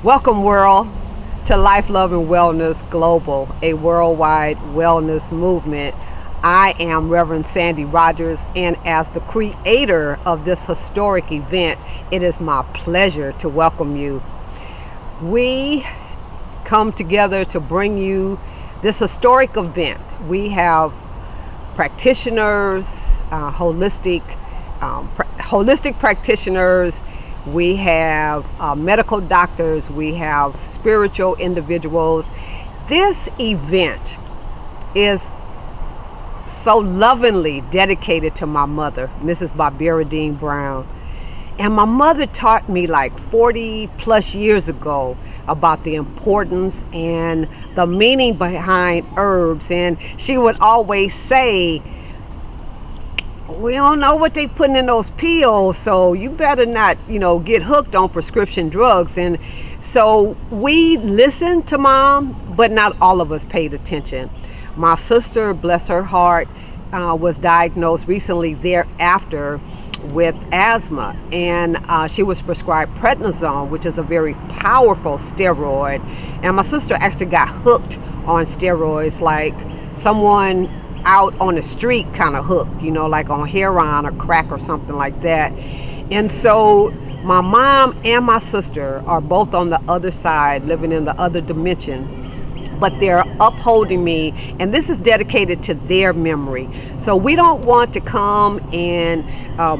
Welcome, world, to Life, Love, and Wellness Global, a worldwide wellness movement. I am Reverend Sandy Rogers, and as the creator of this historic event, it is my pleasure to welcome you. We come together to bring you this historic event. We have practitioners, holistic practitioners. We have medical doctors. We have spiritual individuals. This event is so lovingly dedicated to my mother, Mrs. Barbara Dean Brown. And my mother taught me like 40 plus years ago about the importance and the meaning behind herbs. And she would always say, we don't know what they putting in those pills, so you better not, get hooked on prescription drugs. And so we listened to Mom, but not all of us paid attention. My sister, bless her heart, was diagnosed recently thereafter with asthma, and she was prescribed prednisone, which is a very powerful steroid. And my sister actually got hooked on steroids, like someone out on the street kind of hooked, like on heroin or crack or something like that. And so my mom and my sister are both on the other side, living in the other dimension, but they're upholding me, and this is dedicated to their memory. So we don't want to come and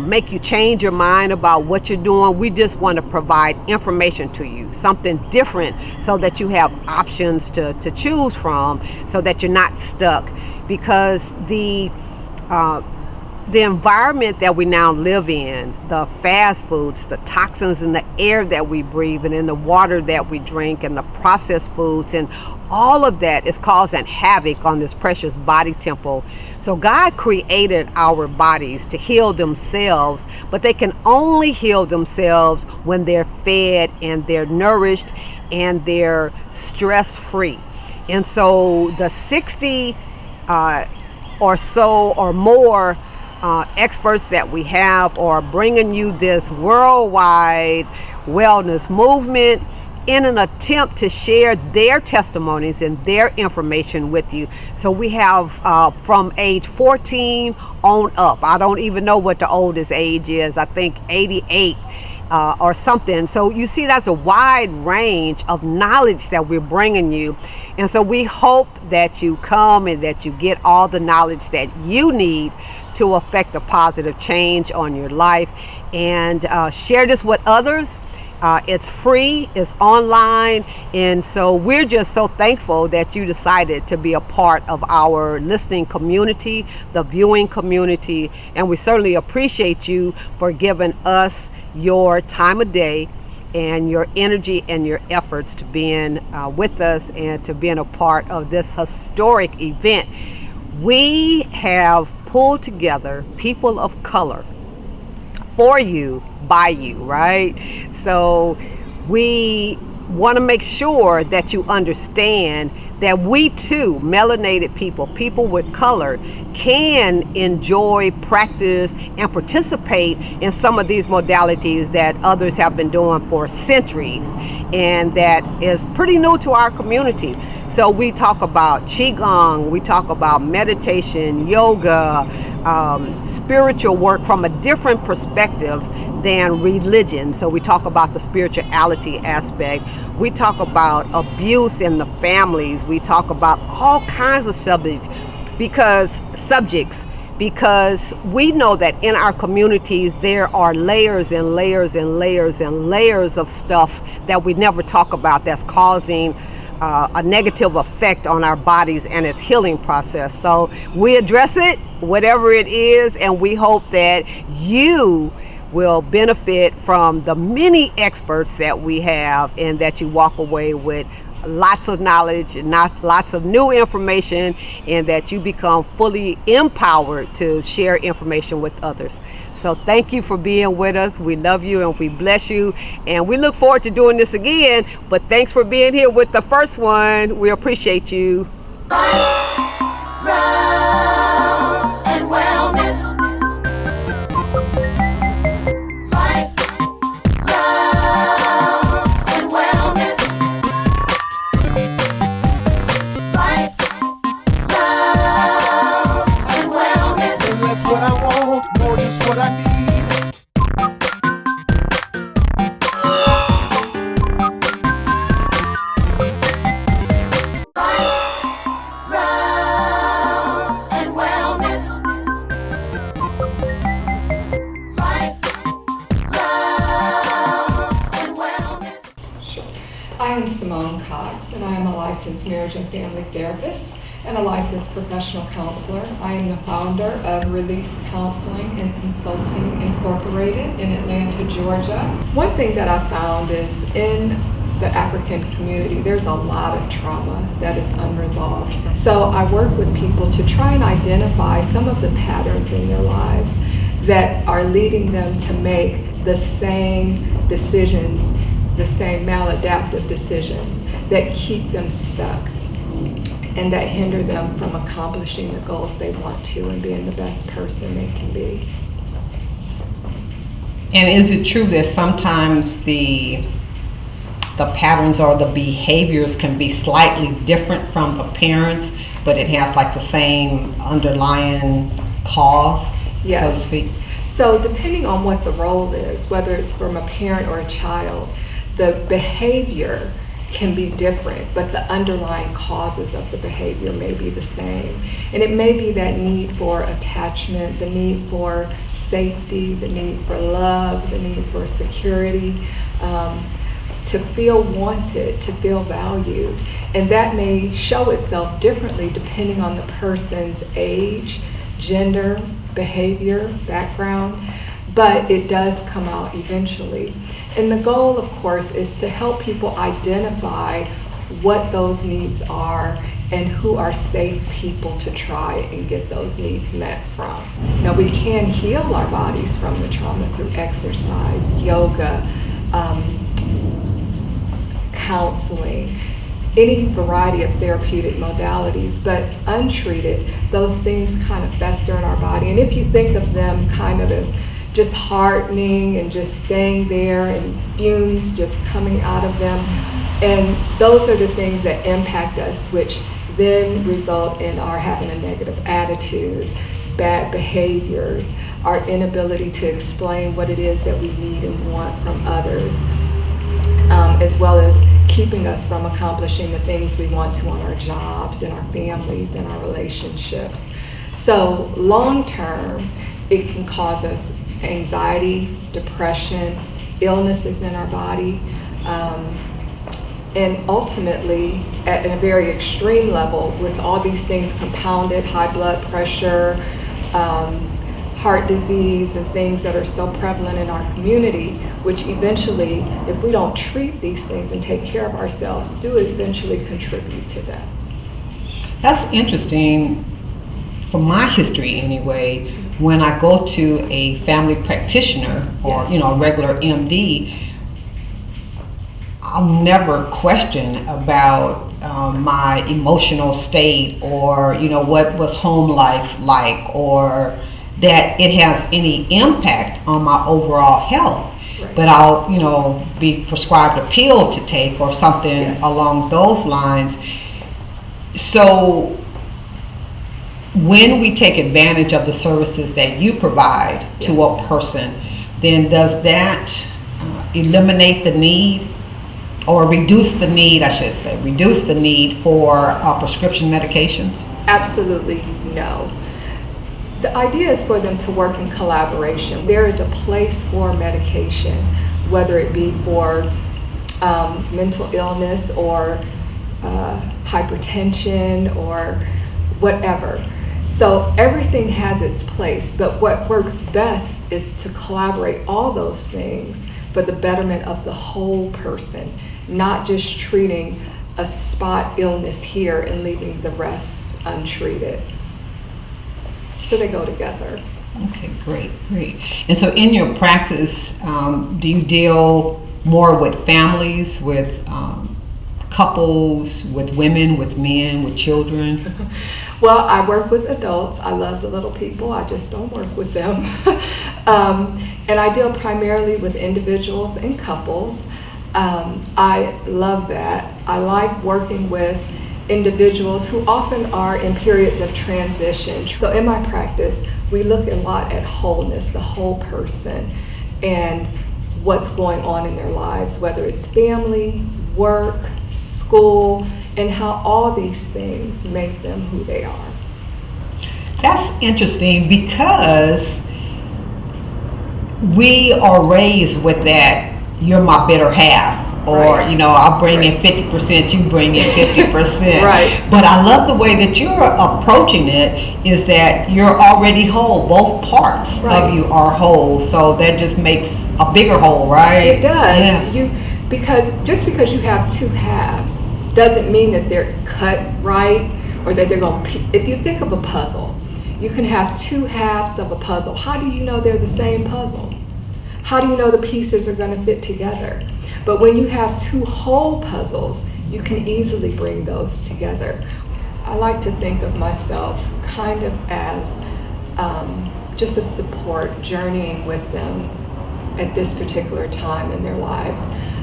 make you change your mind about what you're doing. We just want to provide information to you, something different, so that you have options to choose from, so that you're not stuck. Because the environment that we now live in, the fast foods, the toxins in the air that we breathe and in the water that we drink, and the processed foods, and all of that is causing havoc on this precious body temple. So God created our bodies to heal themselves, but they can only heal themselves when they're fed and they're nourished and they're stress-free. And so the 60 or so or more experts that we have are bringing you this worldwide wellness movement in an attempt to share their testimonies and their information with you. So we have from age 14 on up. I don't even know what the oldest age is. I think 88 or something. So you see, that's a wide range of knowledge that we're bringing you. And so we hope that you come and that you get all the knowledge that you need to affect a positive change on your life, and share this with others. It's free, it's online, and so we're just so thankful that you decided to be a part of our listening community, the viewing community, and we certainly appreciate you for giving us your time of day and your energy and your efforts to being with us and to being a part of this historic event. We have pulled together people of color for you, by you, right? So we want to make sure that you understand that we too, melanated people with color, can enjoy, practice, and participate in some of these modalities that others have been doing for centuries, and that is pretty new to our community. So we talk about Qigong, we talk about meditation, yoga, spiritual work from a different perspective than religion. So we talk about the spirituality aspect. We talk about abuse in the families. We talk about all kinds of subjects because we know that in our communities there are layers and layers and layers and layers of stuff that we never talk about that's causing a negative effect on our bodies and its healing process. So we address it, whatever it is, and we hope that you will benefit from the many experts that we have, and that you walk away with lots of knowledge and lots of new information, and that you become fully empowered to share information with others. So thank you for being with us. We love you and we bless you, and we look forward to doing this again. But thanks for being here with the first one. We appreciate you. Life, love, and wellness. Life, love, and wellness. I am Simone Cox, and I am a licensed marriage and family therapist and a licensed professional counselor. I am the founder of Release Counseling and Consulting Incorporated in Atlanta, Georgia. One thing that I found is in the African community, there's a lot of trauma that is unresolved. So I work with people to try and identify some of the patterns in their lives that are leading them to make the same decisions, the same maladaptive decisions that keep them stuck and that hinder them from accomplishing the goals they want to and being the best person they can be. And is it true that sometimes the patterns or the behaviors can be slightly different from the parents, but it has like the same underlying cause, Yes. so to speak? So depending on what the role is, whether it's from a parent or a child, the behavior can be different, but the underlying causes of the behavior may be the same. And it may be that need for attachment, the need for safety, the need for love, the need for security, to feel wanted, to feel valued. And that may show itself differently depending on the person's age, gender, behavior, background, but it does come out eventually. And the goal, of course, is to help people identify what those needs are and who are safe people to try and get those needs met from. Now, we can heal our bodies from the trauma through exercise, yoga, counseling, any variety of therapeutic modalities, but untreated, those things kind of fester in our body. And if you think of them kind of as just hardening and just staying there and fumes just coming out of them, and those are the things that impact us, which then result in our having a negative attitude, bad behaviors, our inability to explain what it is that we need and want from others, as well as keeping us from accomplishing the things we want to on our jobs and our families and our relationships. So long term, it can cause us anxiety, depression, illnesses in our body, and ultimately, at a very extreme level, with all these things compounded, high blood pressure, heart disease, and things that are so prevalent in our community, which eventually, if we don't treat these things and take care of ourselves, do eventually contribute to that. That's interesting. From my history anyway, when I go to a family practitioner or Yes. a regular MD, I'll never question about my emotional state or what was home life like, or that it has any impact on my overall health. Right. But I'll be prescribed a pill to take or something Yes. along those lines. So when we take advantage of the services that you provide to Yes. a person, then does that eliminate the need, or reduce the need, I should say, reduce the need for prescription medications? Absolutely no. The idea is for them to work in collaboration. There is a place for medication, whether it be for mental illness or hypertension or whatever. So everything has its place, but what works best is to collaborate all those things for the betterment of the whole person, not just treating a spot illness here and leaving the rest untreated. So they go together. Okay, great. And so in your practice, do you deal more with families, with couples, with women, with men, with children? Well, I work with adults. I love the little people. I just don't work with them. And I deal primarily with individuals and couples. I love that. I like working with individuals who often are in periods of transition. So in my practice, we look a lot at wholeness, the whole person, and what's going on in their lives, whether it's family, work, school, and how all these things make them who they are. That's interesting, because we are raised with that, you're my better half. or Right. I'll bring in 50%, you bring in 50%. Right. But I love the way that you're approaching it, is that you're already whole. Both parts Right. of you are whole, so that just makes a bigger whole, right? It does. Yeah. Because just because you have two halves doesn't mean that they're cut right, or that they're going to, if you think of a puzzle, you can have two halves of a puzzle. How do you know they're the same puzzle? How do you know the pieces are going to fit together? But when you have two whole puzzles, you can easily bring those together. I like to think of myself kind of as just a support, journeying with them at this particular time in their lives.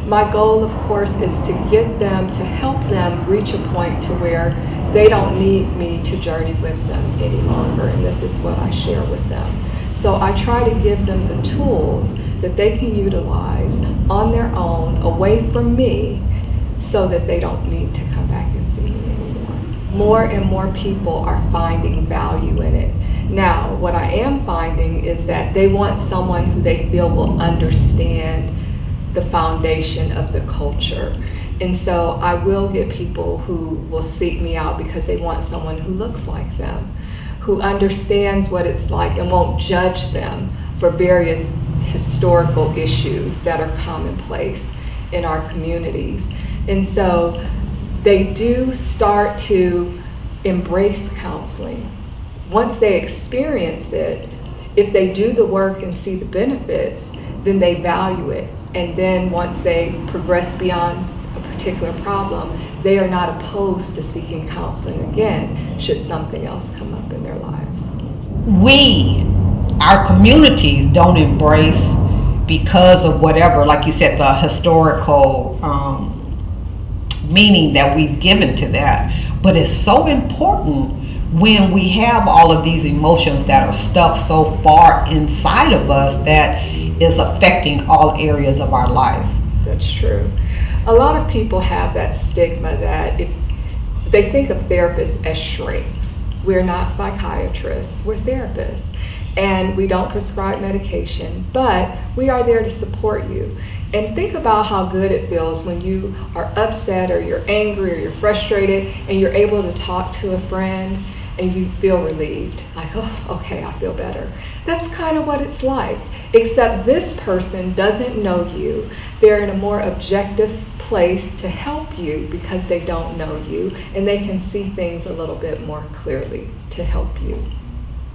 My goal, of course, is to get them, to help them reach a point to where they don't need me to journey with them any longer, and this is what I share with them. So I try to give them the tools that they can utilize on their own, away from me, so that they don't need to come back and see me anymore. More and more people are finding value in it. Now, what I am finding is that they want someone who they feel will understand the foundation of the culture. And so I will get people who will seek me out because they want someone who looks like them, who understands what it's like and won't judge them for various historical issues that are commonplace in our communities. And so they do start to embrace counseling. Once they experience it, if they do the work and see the benefits, then they value it. And then once they progress beyond a particular problem, they are not opposed to seeking counseling again, should something else come up in their lives. Our communities don't embrace, because of whatever, like you said, the historical meaning that we've given to that. But it's so important when we have all of these emotions that are stuffed so far inside of us that is affecting all areas of our life. That's true. A lot of people have that stigma that if they think of therapists as shrinks. We're not psychiatrists, we're therapists. And we don't prescribe medication, but we are there to support you. And think about how good it feels when you are upset, or you're angry, or you're frustrated, and you're able to talk to a friend and you feel relieved. Like, oh, okay, I feel better. That's kind of what it's like, except this person doesn't know you. They're in a more objective place to help you because they don't know you, and they can see things a little bit more clearly to help you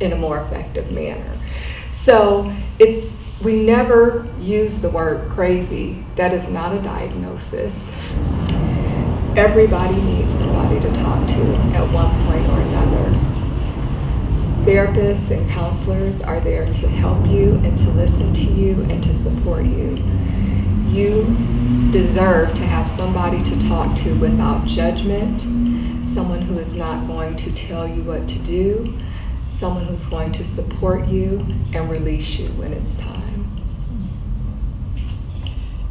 in a more effective manner. So we never use the word crazy. That is not a diagnosis. Everybody needs somebody to talk to at one point or another. Therapists and counselors are there to help you and to listen to you and to support you. You deserve to have somebody to talk to without judgment, someone who is not going to tell you what to do, someone who's going to support you and release you when it's time.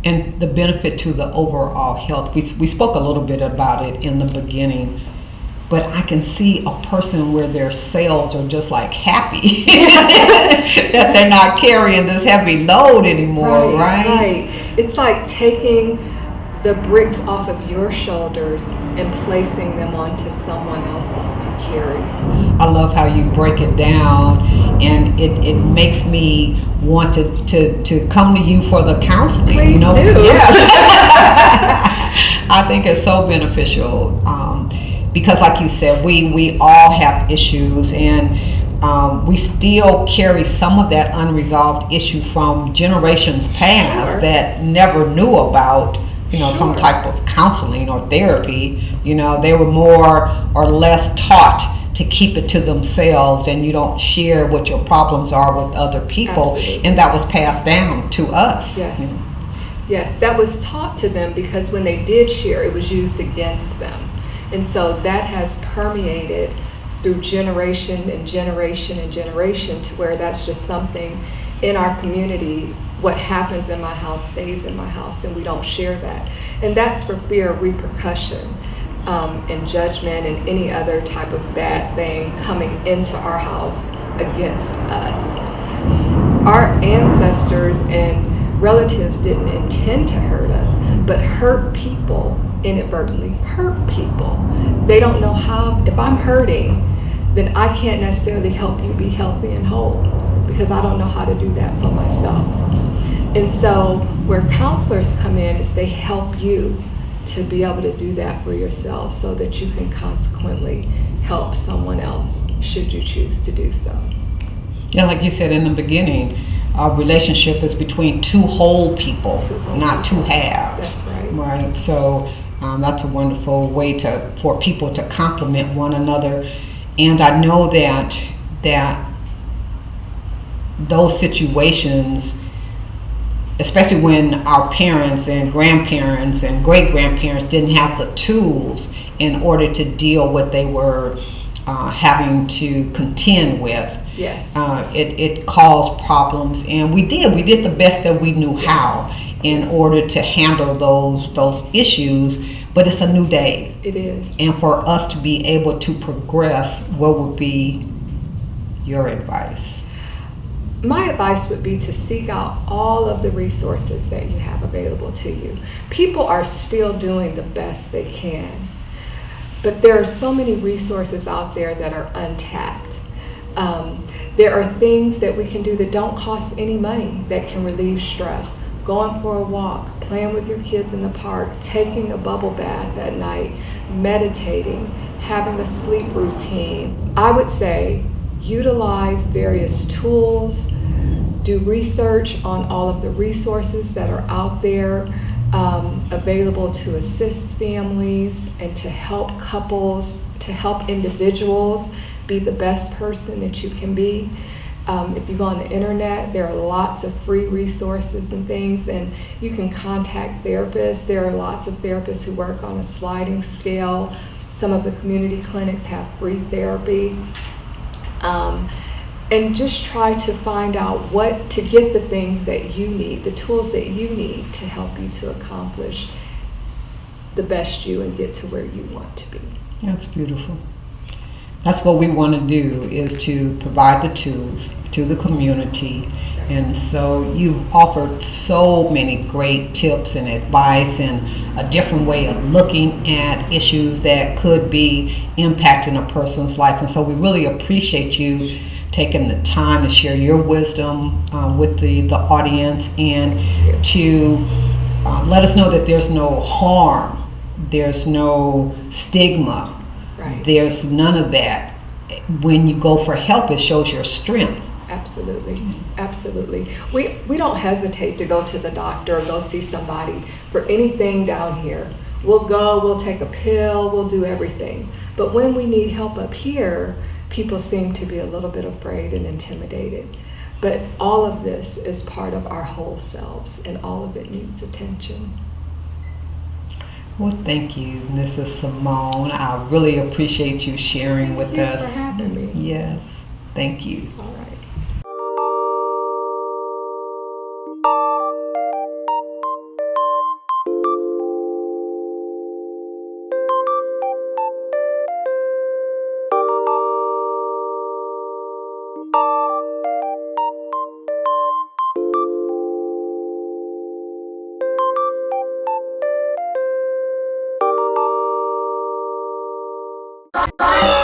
And the benefit to the overall health, we spoke a little bit about it in the beginning, but I can see a person where their cells are just like happy that they're not carrying this heavy load anymore, right? Right. It's like taking the bricks off of your shoulders and placing them onto someone else's to carry. I love how you break it down, and it makes me want to come to you for the counseling. Please do. Yes. I think it's so beneficial because, like you said, we all have issues, and we still carry some of that unresolved issue from generations past Sure. that never knew about some Sure. type of counseling or therapy. They were more or less taught to keep it to themselves, and you don't share what your problems are with other people. Absolutely. And that was passed down to us. Yes. Yes, that was taught to them because when they did share, it was used against them. And so that has permeated through generation and generation and generation to where that's just something in our community. What happens in my house stays in my house, and we don't share that. And that's for fear of repercussion and judgment and any other type of bad thing coming into our house against us. Our ancestors and relatives didn't intend to hurt us, but hurt people inadvertently hurt people. They don't know how. If I'm hurting, then I can't necessarily help you be healthy and whole because I don't know how to do that for myself. And so where counselors come in is they help you to be able to do that for yourself so that you can consequently help someone else should you choose to do so. Yeah, like you said in the beginning, a relationship is between two whole people, not two halves. That's right. Right. So that's a wonderful way for people to complement one another. And I know that those situations, especially when our parents and grandparents and great-grandparents didn't have the tools in order to deal with what they were having to contend with. Yes. It caused problems, and we did the best that we knew how in order to handle those issues. But it's a new day. It is. And for us to be able to progress, what would be your advice? My advice would be to seek out all of the resources that you have available to you. People are still doing the best they can, but there are so many resources out there that are untapped. There are things that we can do that don't cost any money that can relieve stress. Going for a walk, playing with your kids in the park, taking a bubble bath at night, meditating, having a sleep routine. I would say utilize various tools, do research on all of the resources that are out there available to assist families and to help couples, to help individuals be the best person that you can be. If you go on the internet, there are lots of free resources and things, and you can contact therapists. There are lots of therapists who work on a sliding scale. Some of the community clinics have free therapy. And just try to find out to get the things that you need, the tools that you need to help you to accomplish the best you and get to where you want to be. That's beautiful. That's what we want to do, is to provide the tools to the community. And so you've offered so many great tips and advice and a different way of looking at issues that could be impacting a person's life. And so we really appreciate you taking the time to share your wisdom with the audience and to let us know that there's no harm, there's no stigma. Right. There's none of that. When you go for help, it shows your strength. Absolutely, absolutely. We don't hesitate to go to the doctor or go see somebody for anything down here. We'll go, we'll take a pill, we'll do everything. But when we need help up here, people seem to be a little bit afraid and intimidated. But all of this is part of our whole selves, and all of it needs attention. Well, thank you, Mrs. Simone. I really appreciate you sharing with us. Thank you for having me. Yes, thank you. All right. Bye.